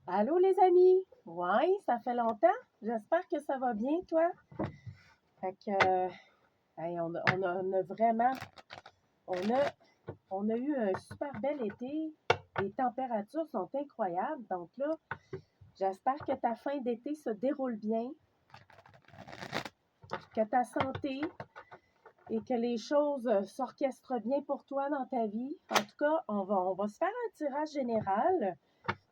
Allô les amis? Ouais, ça fait longtemps. J'espère que ça va bien, toi. Fait que, hey, on a vraiment, on a, on a eu un super bel été. Les températures sont incroyables. Donc là, j'espère que ta fin d'été se déroule bien, que ta santé et que les choses s'orchestrent bien pour toi dans ta vie. En tout cas, on va se faire un tirage général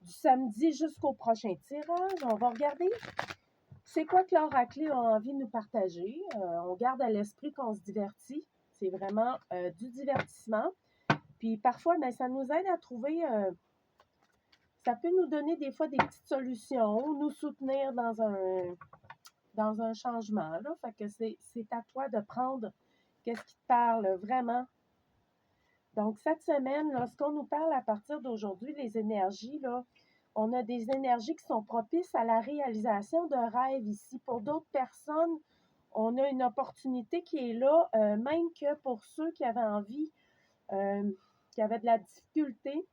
du samedi jusqu'au prochain tirage. On va regarder c'est quoi que l'oracle a envie de nous partager. On garde à l'esprit qu'on se divertit. C'est vraiment du divertissement. Puis parfois, ben, ça nous aide à trouver, ça peut nous donner des fois des petites solutions, nous soutenir dans un changement. Là. Fait que c'est à toi de prendre qu'est-ce qui te parle vraiment. Donc, cette semaine, lorsqu'on nous parle à partir d'aujourd'hui, les énergies, là, on a des énergies qui sont propices à la réalisation de rêves ici. Pour d'autres personnes, on a une opportunité qui est là, même que pour ceux qui avaient envie, euh, qui avaient de la difficulté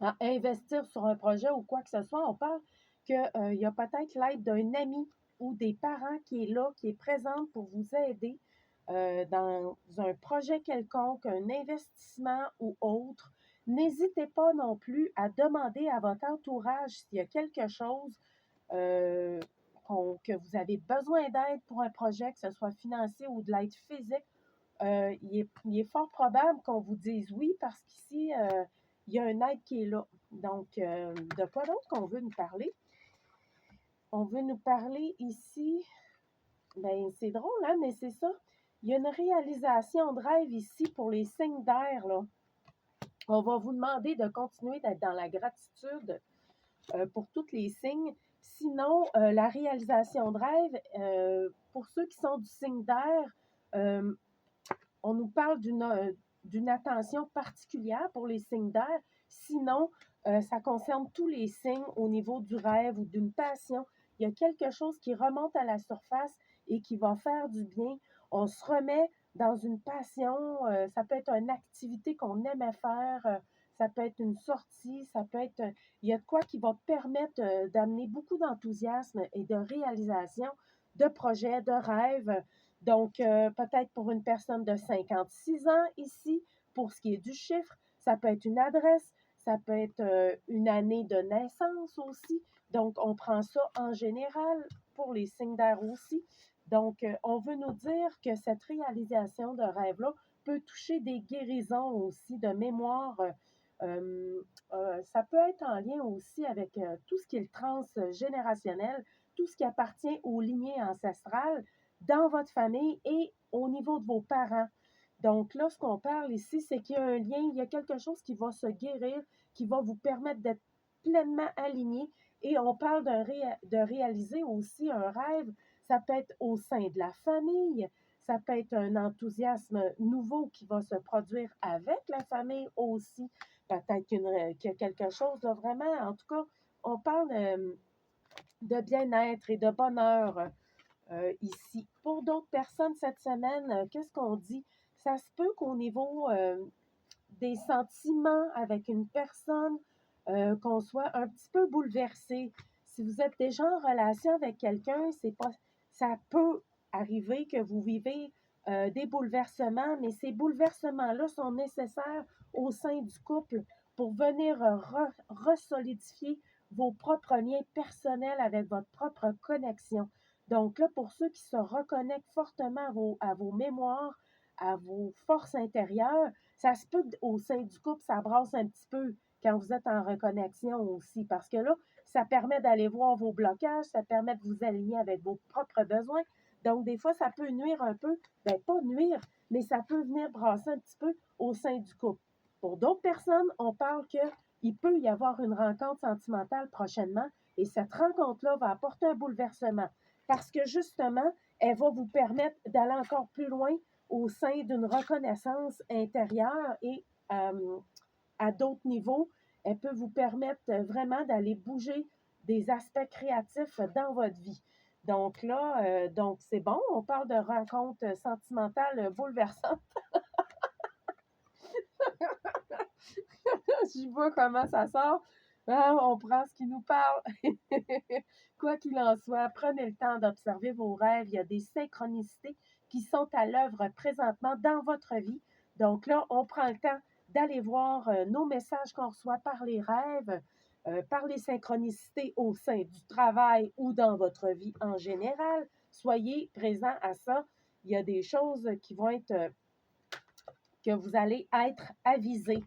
à investir sur un projet ou quoi que ce soit, on parle qu'il y a peut-être l'aide d'un ami ou des parents qui est là, qui est présente pour vous aider dans un projet quelconque, un investissement ou autre. N'hésitez pas non plus à demander à votre entourage s'il y a quelque chose euh, que vous avez besoin d'aide pour un projet, que ce soit financier ou de l'aide physique. Il est fort probable qu'on vous dise oui parce qu'ici, il y a une aide qui est là. Donc, de quoi d'autre qu'on veut nous parler? On veut nous parler ici, ben c'est drôle, hein, mais c'est ça. Il y a une réalisation de rêve ici pour les signes d'air, là. On va vous demander de continuer d'être dans la gratitude pour tous les signes. Sinon, la réalisation de rêve, pour ceux qui sont du signe d'air, euh, on nous parle d'une attention particulière pour les signes d'air. Sinon, ça concerne tous les signes au niveau du rêve ou d'une passion. Il y a quelque chose qui remonte à la surface et qui va faire du bien. On se remet dans une passion. Ça peut être une activité qu'on aimait faire. Ça peut être une sortie. Ça peut être. Il y a de quoi qui va permettre d'amener beaucoup d'enthousiasme et de réalisation de projets, de rêves. Donc, peut-être pour une personne de 56 ans ici, pour ce qui est du chiffre, ça peut être une adresse, ça peut être une année de naissance aussi. Donc, on prend ça en général pour les signes d'air aussi. Donc, on veut nous dire que cette réalisation de rêve-là peut toucher des guérisons aussi de mémoire. Ça peut être en lien aussi avec tout ce qui est le transgénérationnel, tout ce qui appartient aux lignées ancestrales dans votre famille et au niveau de vos parents. Donc, là, ce qu'on parle ici, c'est qu'il y a un lien, il y a quelque chose qui va se guérir, qui va vous permettre d'être pleinement aligné. Et on parle de réaliser aussi un rêve. Ça peut être au sein de la famille, ça peut être un enthousiasme nouveau qui va se produire avec la famille aussi. Peut-être qu'il y a quelque chose de vraiment, en tout cas, on parle de bien-être et de bonheur ici. Pour d'autres personnes cette semaine, qu'est-ce qu'on dit? Ça se peut qu'au niveau des sentiments avec une personne, qu'on soit un petit peu bouleversé. Si vous êtes déjà en relation avec quelqu'un, c'est pas, ça peut arriver que vous vivez des bouleversements, mais ces bouleversements-là sont nécessaires au sein du couple pour venir resolidifier vos propres liens personnels avec votre propre connexion. Donc là, pour ceux qui se reconnectent fortement à vos mémoires, à vos forces intérieures, ça se peut qu'au sein du couple, ça brasse un petit peu quand vous êtes en reconnexion aussi, parce que là, ça permet d'aller voir vos blocages, ça permet de vous aligner avec vos propres besoins. Donc, des fois, ça peut nuire un peu, ben pas nuire, mais ça peut venir brasser un petit peu au sein du couple. Pour d'autres personnes, on parle qu'il peut y avoir une rencontre sentimentale prochainement et cette rencontre-là va apporter un bouleversement parce que justement, elle va vous permettre d'aller encore plus loin au sein d'une reconnaissance intérieure et à d'autres niveaux, elle peut vous permettre vraiment d'aller bouger des aspects créatifs dans votre vie. Donc là, donc c'est bon, on parle de rencontres sentimentales bouleversantes. Je vois comment ça sort. Ah, on prend ce qui nous parle. Quoi qu'il en soit, prenez le temps d'observer vos rêves. Il y a des synchronicités qui sont à l'œuvre présentement dans votre vie. Donc là, on prend le temps d'aller voir nos messages qu'on reçoit par les rêves, par les synchronicités au sein du travail ou dans votre vie en général. Soyez présents à ça. Il y a des choses qui vont être que vous allez être avisé.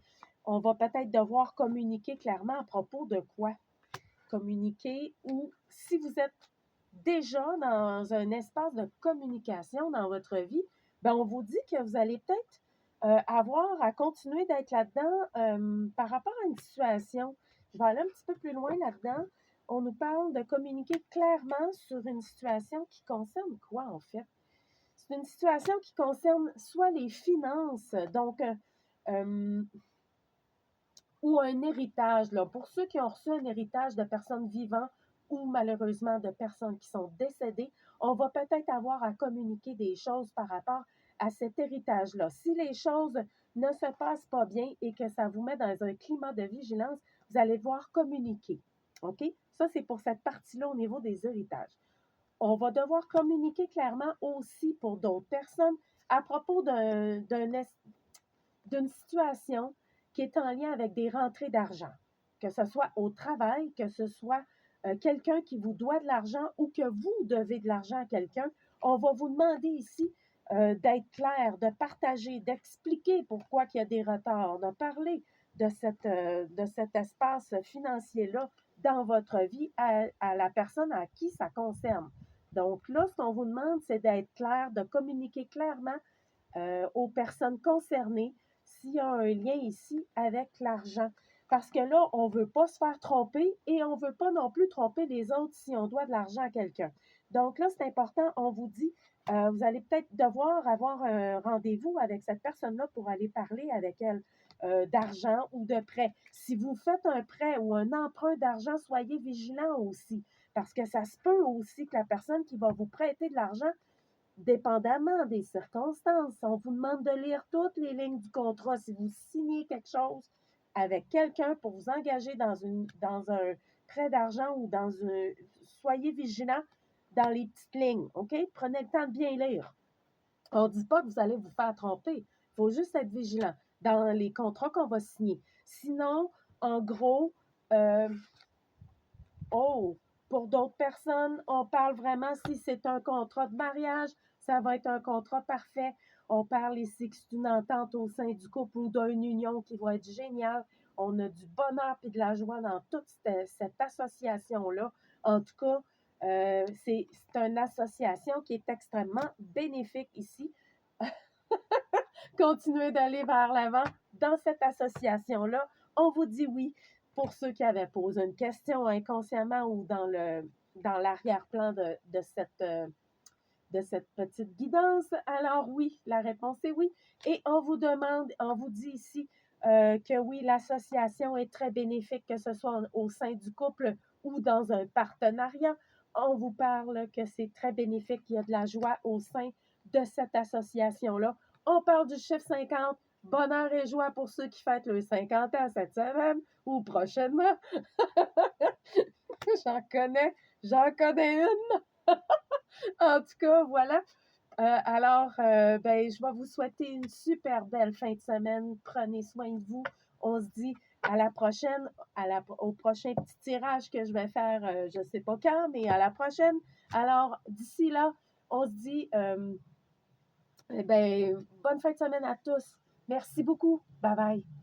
On va peut-être devoir communiquer clairement à propos de quoi? Communiquer ou si vous êtes déjà dans un espace de communication dans votre vie, ben on vous dit que vous allez peut-être avoir à continuer d'être là-dedans par rapport à une situation. Je vais aller un petit peu plus loin là-dedans. On nous parle de communiquer clairement sur une situation qui concerne quoi en fait? C'est une situation qui concerne soit les finances, donc euh, ou un héritage. Là, pour ceux qui ont reçu un héritage de personnes vivantes ou malheureusement de personnes qui sont décédées, on va peut-être avoir à communiquer des choses par rapport à cet héritage-là. Si les choses ne se passent pas bien et que ça vous met dans un climat de vigilance, vous allez devoir communiquer. OK? Ça, c'est pour cette partie-là au niveau des héritages. On va devoir communiquer clairement aussi pour d'autres personnes à propos d'une situation qui est en lien avec des rentrées d'argent, que ce soit au travail, que ce soit quelqu'un qui vous doit de l'argent ou que vous devez de l'argent à quelqu'un. On va vous demander ici d'être clair, de partager, d'expliquer pourquoi il y a des retards, de parler de cet espace financier-là dans votre vie à la personne à qui ça concerne. Donc là, ce qu'on vous demande, c'est d'être clair, de communiquer clairement aux personnes concernées s'il y a un lien ici avec l'argent. Parce que là, on ne veut pas se faire tromper et on ne veut pas non plus tromper les autres si on doit de l'argent à quelqu'un. Donc là, c'est important, on vous dit, vous allez peut-être devoir avoir un rendez-vous avec cette personne-là pour aller parler avec elle d'argent ou de prêt. Si vous faites un prêt ou un emprunt d'argent, soyez vigilants aussi, parce que ça se peut aussi que la personne qui va vous prêter de l'argent dépendamment des circonstances, on vous demande de lire toutes les lignes du contrat. Si vous signez quelque chose avec quelqu'un pour vous engager dans un prêt d'argent ou dans un... Soyez vigilant dans les petites lignes, OK? Prenez le temps de bien lire. On ne dit pas que vous allez vous faire tromper. Il faut juste être vigilant dans les contrats qu'on va signer. Sinon, en gros, euh, oh, pour d'autres personnes, on parle vraiment si c'est un contrat de mariage, ça va être un contrat parfait. On parle ici que c'est une entente au sein du couple ou d'une union qui va être géniale. On a du bonheur et de la joie dans toute cette association-là. En tout cas, c'est une association qui est extrêmement bénéfique ici. Continuez d'aller vers l'avant dans cette association-là. On vous dit oui pour ceux qui avaient posé une question inconsciemment ou dans l'arrière-plan de cette petite guidance. Alors oui, la réponse est oui. Et on vous demande, on vous dit ici que oui, l'association est très bénéfique, que ce soit au sein du couple ou dans un partenariat. On vous parle que c'est très bénéfique, qu'il y a de la joie au sein de cette association-là. On parle du chiffre 50. Bonheur et joie pour ceux qui fêtent le 50 ans cette semaine ou prochainement. J'en connais une. En tout cas, voilà. Ben, je vais vous souhaiter une super belle fin de semaine. Prenez soin de vous. On se dit à la prochaine, au prochain petit tirage que je vais faire, je ne sais pas quand, mais à la prochaine. Alors, d'ici là, on se dit, ben, bonne fin de semaine à tous. Merci beaucoup. Bye bye.